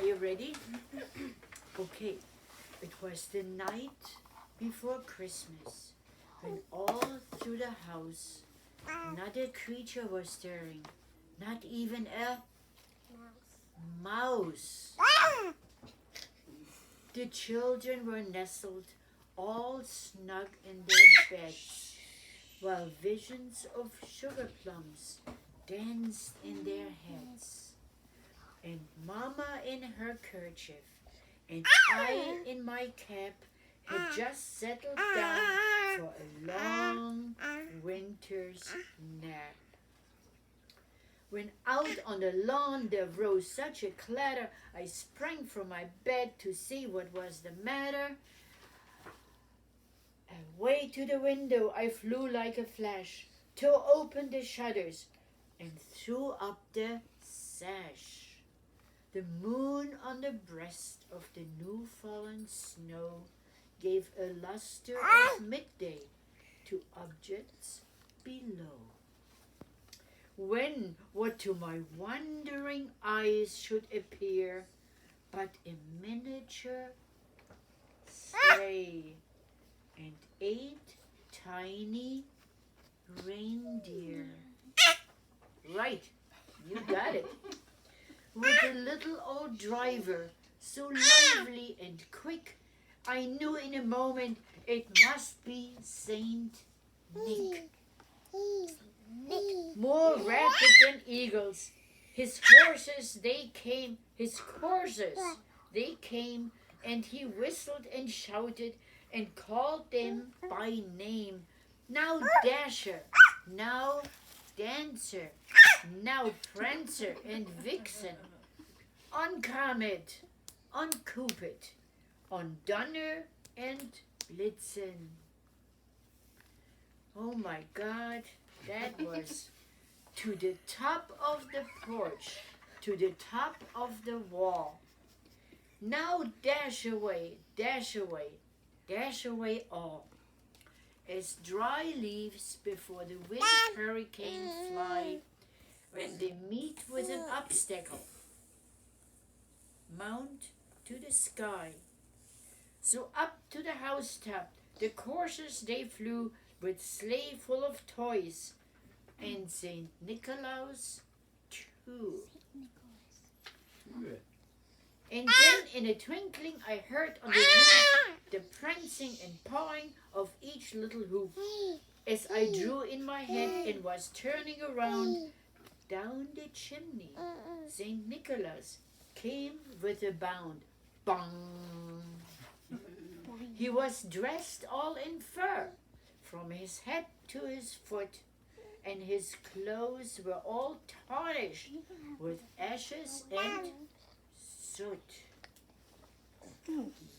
Are you ready? Okay. It was the night before Christmas, when all through the house not a creature was stirring, not even a mouse. The children were nestled all snug in their beds, while visions of sugar plums danced in their heads. And Mama in her kerchief, and I in my cap, had just settled down for a long winter's nap. When out on the lawn there rose such a clatter, I sprang from my bed to see what was the matter. Away to the window I flew like a flash, tore open the shutters, and threw up the sash. The moon on the breast of the new-fallen snow gave a luster of midday to objects below. When what to my wondering eyes should appear but a miniature sleigh and 8 tiny reindeer. Right, you got it. With a little old driver, so lively and quick, I knew in a moment it must be Saint Nick. More rapid than eagles, his coursers they came, and he whistled and shouted and called them by name. Now Dasher, now Dancer, now Prancer and Vixen, on Comet, on Cupid, on Donner and Blitzen. Oh my God, that was to the top of the porch, to the top of the wall. Now dash away, dash away, dash away all, as dry leaves before the wind hurricane fly, when they meet with an obstacle, mount to the sky. So up to the housetop the coursers they flew, with sleigh full of toys, and Saint Nicholas too. And then in a twinkling I heard on the roof the prancing and pawing of each little hoof, as I drew in my head and was turning around. Down the chimney Saint Nicholas came with a bound. Bang! He was dressed all in fur, from his head to his foot, and his clothes were all tarnished with ashes and soot.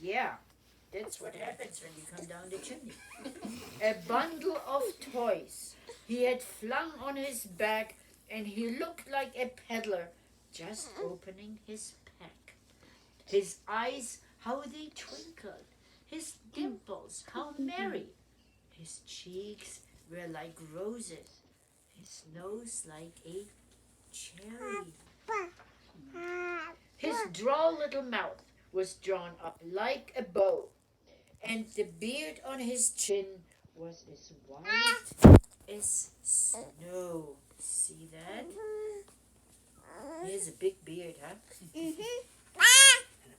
Yeah, that's what happens when you come down the chimney. A bundle of toys he had flung on his back, and he looked like a peddler just opening his pack. His eyes, how they twinkled, his dimples, how merry. His cheeks were like roses, his nose like a cherry. His droll little mouth was drawn up like a bow, and the beard on his chin was as white as snow. See that? He has a big beard, huh? And a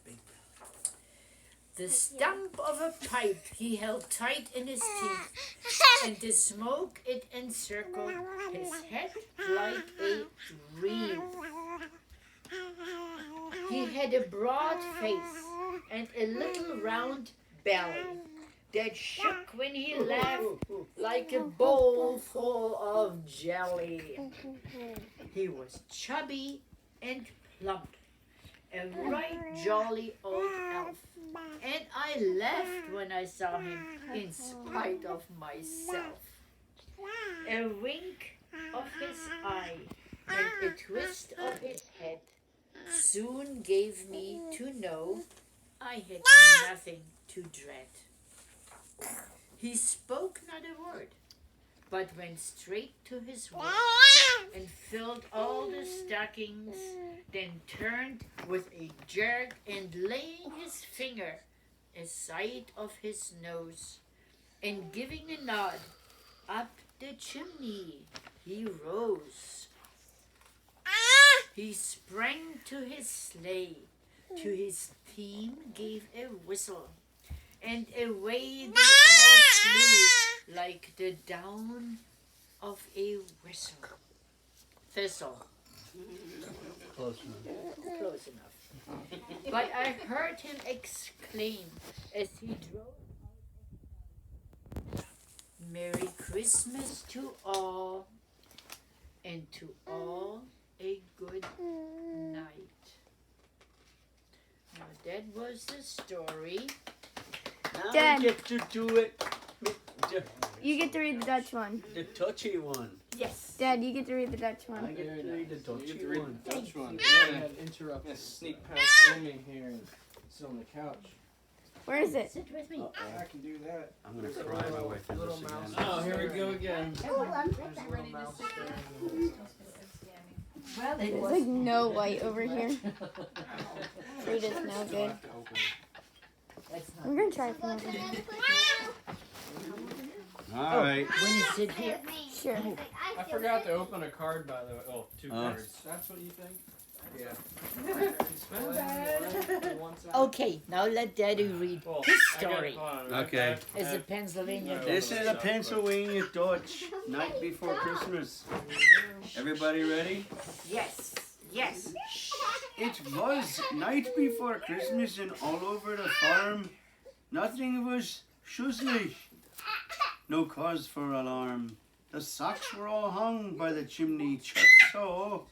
big belly. The stump of a pipe he held tight in his teeth, and the smoke it encircled his head like a wreath. He had a broad face and a little round belly that shook when he laughed like a bowl full of jelly. He was chubby and plump, a right jolly old elf, and I laughed when I saw him in spite of myself. A wink of his eye and a twist of his head soon gave me to know I had nothing to dread. He spoke not a word, but went straight to his work and filled all the stockings, then turned with a jerk and laying his finger aside of his nose and giving a nod up the chimney, he rose. He sprang to his sleigh, to his team gave a whistle, and away they all flew like the down of a thistle. Close enough. Close enough. But I heard him exclaim as he drove out, Merry Christmas to all, and to all a good night. Now that was the story. Now Dad. we get to do it. You get to read the Dutch one. The touchy one. Yes. Dad, you get to read the Dutch I one. get to read the You touchy get to read one. the Dutch one. Thank I had interrupt sneak past Omi here and sit on the couch. Where is it? Sit with me. I can do that. I'm gonna cry my way through Little this mouse. again. Oh, here we go again. There's a little mouse staring. Well, it There's was. like no light over here. Food is no good. That's not. We're gonna try it for another. All right. When you sit here. Sure. I forgot to open a card, by the way. Oh, two Oh. cards. That's what you think? Yeah. Okay, now let Daddy read his story. Okay. It's a Pennsylvania. This is a Pennsylvania Dutch night before Christmas. Everybody ready? Yes. Yes. It was night before Christmas and all over the farm. Nothing was schusslich. No cause for alarm. The socks were all hung by the chimney just so,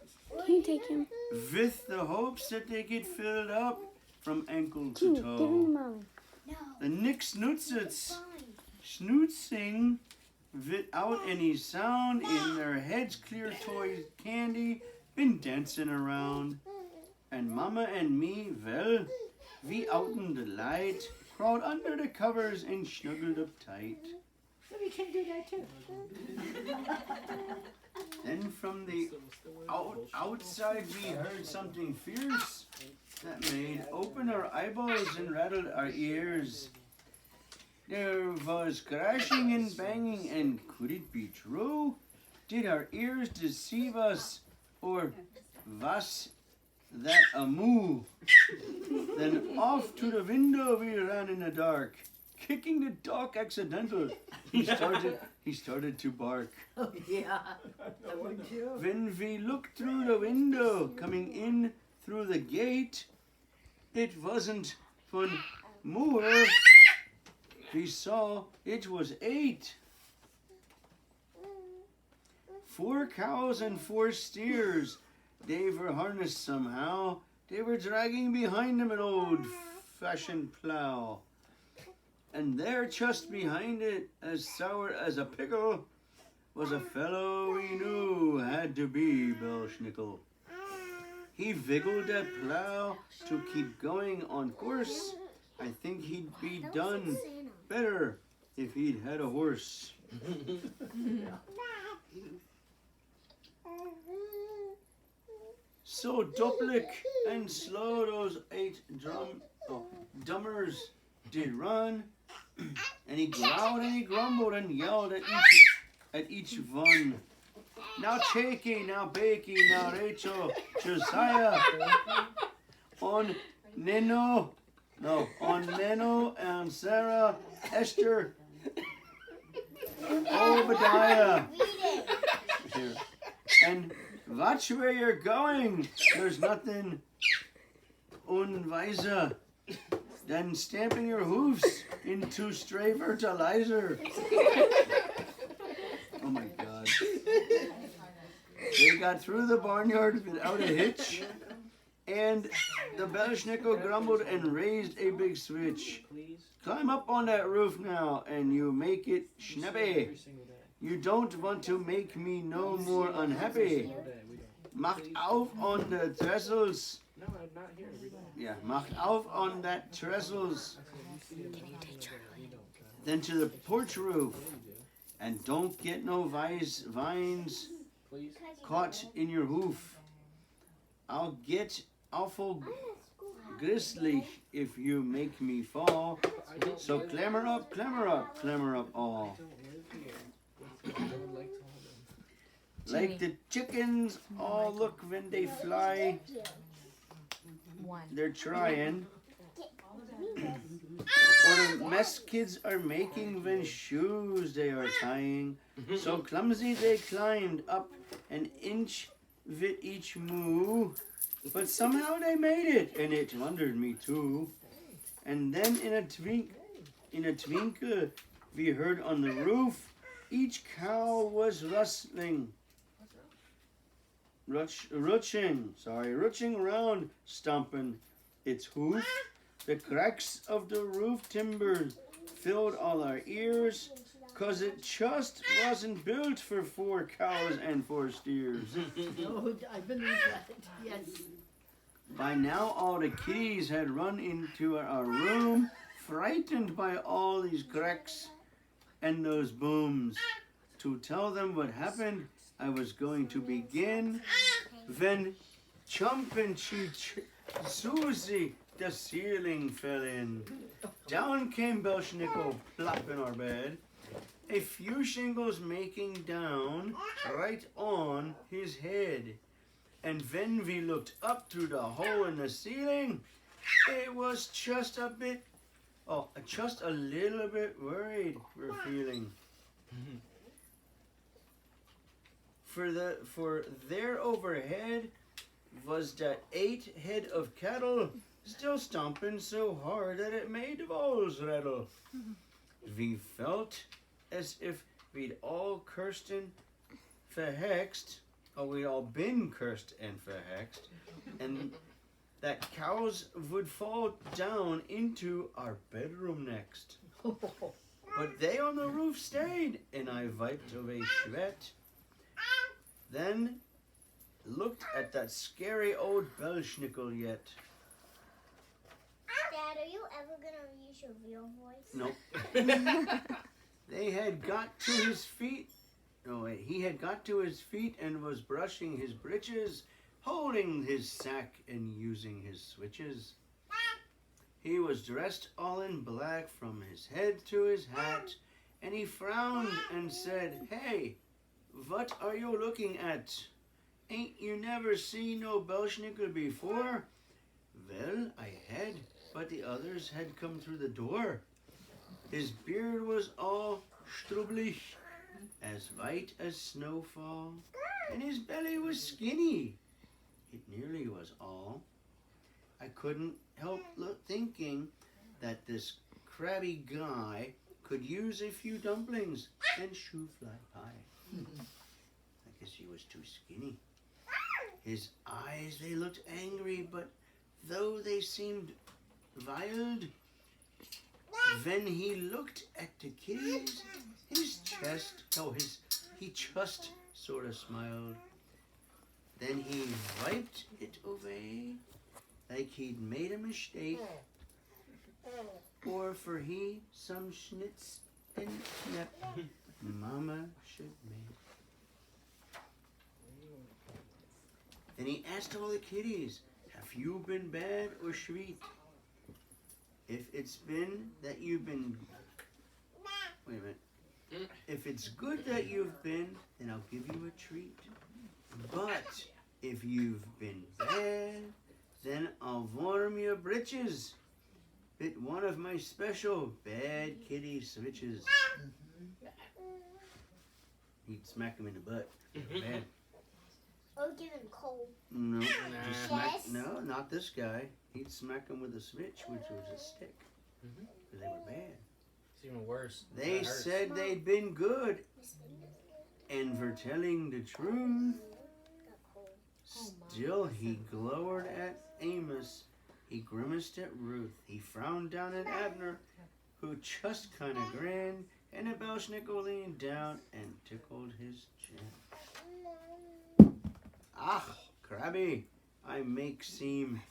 Can you take him? with the hopes that they get filled up from ankle to Give him toe. to Mommy. The Nix Nutzits snootsing without any sound in their heads, clear toy candy, been dancing around. And Mama and me, well, we out in the light, crawled under the covers and snuggled up tight. We can do that too. Then from the outside we heard something fierce that made open our eyeballs and rattled our ears. There was crashing and banging, and could it be true? Did our ears deceive us, or was that a moo? Then off to the window we ran in the dark, kicking the dog accidental. He started to bark. Oh, yeah. That one too. When we looked through the window, coming in through the gate, it wasn't von Moore. We saw it was 8. 4 cows and 4 steers. They were harnessed somehow. They were dragging behind them an old-fashioned plow. And there, just behind it, as sour as a pickle, was a fellow we knew had to be Belschnickel. He wiggled that plow to keep going on course. I think he'd be done better if he'd had a horse. So Duplik and slow those 8 dummers did run, and he growled and he grumbled and yelled at each one. Now Chakey, now Bakey, now Rachel, Josiah, on Neno and Sarah, Esther, Obadiah. Here. And watch where you're going. There's nothing unwiser than stamping your hoofs into stray fertilizer. Oh my God. They got through the barnyard without a hitch, and the Belschnickel grumbled and raised a big switch. Climb up on that roof now, and you make it snappy. You don't want to make me no more unhappy. Macht auf on the trestles. No, I'm not here. We don't. Yeah, macht auf on that trestles. Then to the porch roof. And don't get no vines Please. caught in your hoof. I'll get awful grisly if you make me fall. So clamber up, clamber up, clamber up all. Don't live here. I would like to hold them. Like the chickens all look when they fly. They're trying. Or the mess kids are making when shoes they are tying. So clumsy they climbed up an inch with each moo. But somehow they made it, and it wondered me too. And then in a twinkle, we heard on the roof, each cow was rustling. Rutching round, stomping its hoof. The cracks of the roof timber filled all our ears, 'cause it just wasn't built for 4 cows and 4 steers. Oh, I believe that. Yes. By now all the kitties had run into our room, frightened by all these cracks and those booms. To tell them what happened, I was going to begin, when chomping Susie, the ceiling fell in. Down came Belschnickel, plop in our bed, a few shingles making down right on his head. And when we looked up through the hole in the ceiling, it was just a little bit worried we're feeling. For there overhead was that 8 head of cattle, still stomping so hard that it made the walls rattle. We felt as if we'd all cursed and verhexed, or we'd all been cursed and verhexed, and that cows would fall down into our bedroom next. But they on the roof stayed, and I wiped away sweat. Then looked at that scary old Belschnickel yet. Dad, are you ever gonna use your real voice? Nope. They had got to his feet. No, wait. He had got to his feet and was brushing his breeches, holding his sack and using his switches. He was dressed all in black from his head to his hat, and he frowned and said, "Hey, what are you looking at? Ain't you never seen no Belschnickel before?" Well, I had, but the others had come through the door. His beard was all strublich, as white as snowfall, and his belly was skinny. It nearly was all. I couldn't help thinking that this crabby guy could use a few dumplings and shoe fly pie. I guess he was too skinny. His eyes, they looked angry, but though they seemed wild, when he looked at the kitties, he just sort of smiled. Then he wiped it away like he'd made a mistake, or for he some schnitz and snap Mama should make. Then he asked all the kitties, "Have you been bad or sweet? If it's been that you've been..." Wait a minute. "If it's good that you've been, then I'll give you a treat. But if you've been bad, then I'll warm your britches with one of my special bad kitty switches." He'd smack him in the butt. Bad. Or give him cold. No, just smack. Yes. No, not this guy. He'd smack him with a switch, which was a stick. Because they were bad. It's even worse. They That hurts. said they'd been good, and for telling the truth, still he glowered at Amos. He grimaced at Ruth. He frowned down at Abner, who just kind of grinned, and the Belschnickel leaned down and tickled his chin. "Ah, crabby, I might seem,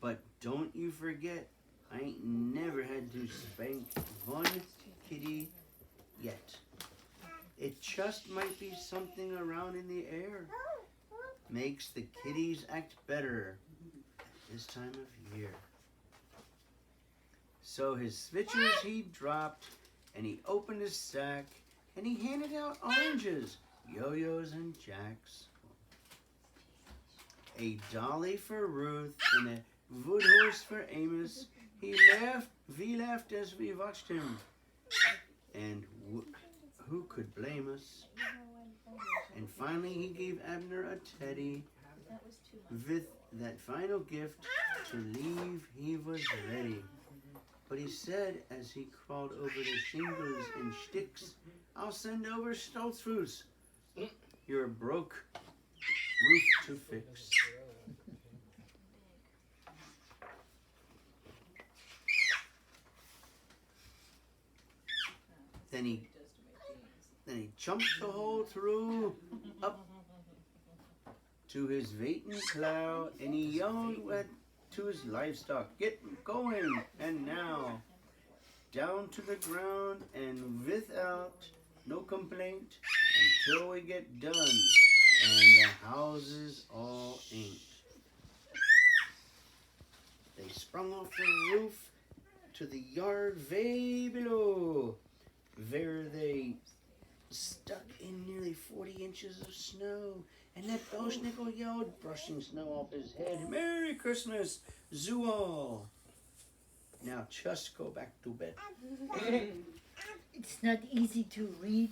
but don't you forget, I ain't never had to spank one kitty yet. It just might be something around in the air. Makes the kitties act better at this time of year. So his switches he dropped, and he opened his sack, and he handed out oranges, yo-yos and jacks. A dolly for Ruth and a wood horse for Amos. We laughed as we watched him. And who could blame us? And finally he gave Abner a teddy. With that final gift to leave, he was ready. But he said as he crawled over the shingles and sticks, I'll send over Stoltzfus, your broke roof to fix. Then he jumped the hole through up to his waiting plow, and he yelled to his livestock, get going, and now down to the ground and without no complaint until we get done and the houses all ain't. They sprung off the roof to the yard way below, where they stuck in nearly 40 inches of snow, and that Belschnickel yelled, brushing snow off his head, Merry Christmas, Zool! Now just go back to bed. It's not easy to read